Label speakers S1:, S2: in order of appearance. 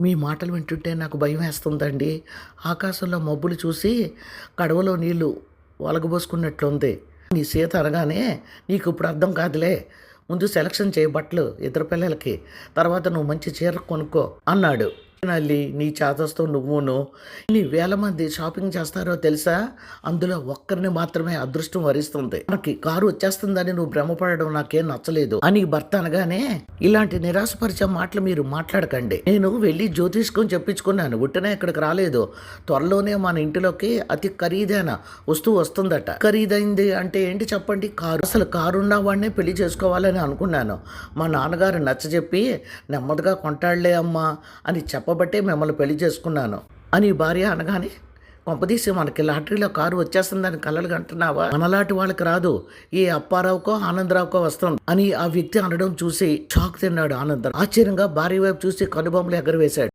S1: మీ మాటలు వింటుంటే నాకు భయమేస్తుందండి. ఆకాశంలో మబ్బులు చూసి కడవలో నీళ్లు ఒలగబోసుకున్నట్లుంది. నీ సీత అనగానే నీకిప్పుడు అర్థం కాదులే. ముందు సెలక్షన్ చేయి బట్టలు ఇద్దరు పిల్లలకి. తర్వాత నువ్వు మంచి చీర కొనుక్కో అన్నాడు. నల్లి నీ చేతస్తో నువ్వును ఎన్ని వేల మంది షాపింగ్ చేస్తారో తెలుసా? అందులో ఒక్కరిని మాత్రమే అదృష్టం వరిస్తుంది. మనకి కారు వచ్చేస్తుందని నువ్వు భ్రమపడడం నాకేం నచ్చలేదు అని భర్త అనగానే, ఇలాంటి నిరాశపరిచే మాటలు మీరు మాట్లాడకండి. నేను వెళ్ళి జ్యోతిష్కం చెప్పించుకున్నాను. ఉట్టినే ఇక్కడికి రాలేదు. త్వరలోనే మన ఇంటిలోకి అతి ఖరీదైన వస్తువు వస్తుందట. ఖరీదైంది అంటే ఏంటి చెప్పండి? కారు. అసలు కారున్న వాడినే పెళ్లి చేసుకోవాలని అనుకున్నాను. మా నాన్నగారు నచ్చజెప్పి నెమ్మదిగా కొంటాళ్లే అమ్మా అని చెప్పబట్టే మిమ్మల్ని పెళ్లి చేసుకున్నాను అని భార్య అనగానే, కొంపదీసి మనకి లాటరీలో కారు వచ్చేస్తుందని కలలు కంటున్నావా? మనలాంటి వాళ్ళకి రాదు, ఏ అప్పారావుకో ఆనందరావుకో వస్తుంది అని ఆ వ్యక్తి అనడం చూసి షాక్ తిన్నాడు ఆనందరావు. ఆశ్చర్యంగా భార్య వైపు చూసి కనుబొమ్మలు ఎగరవేశాడు.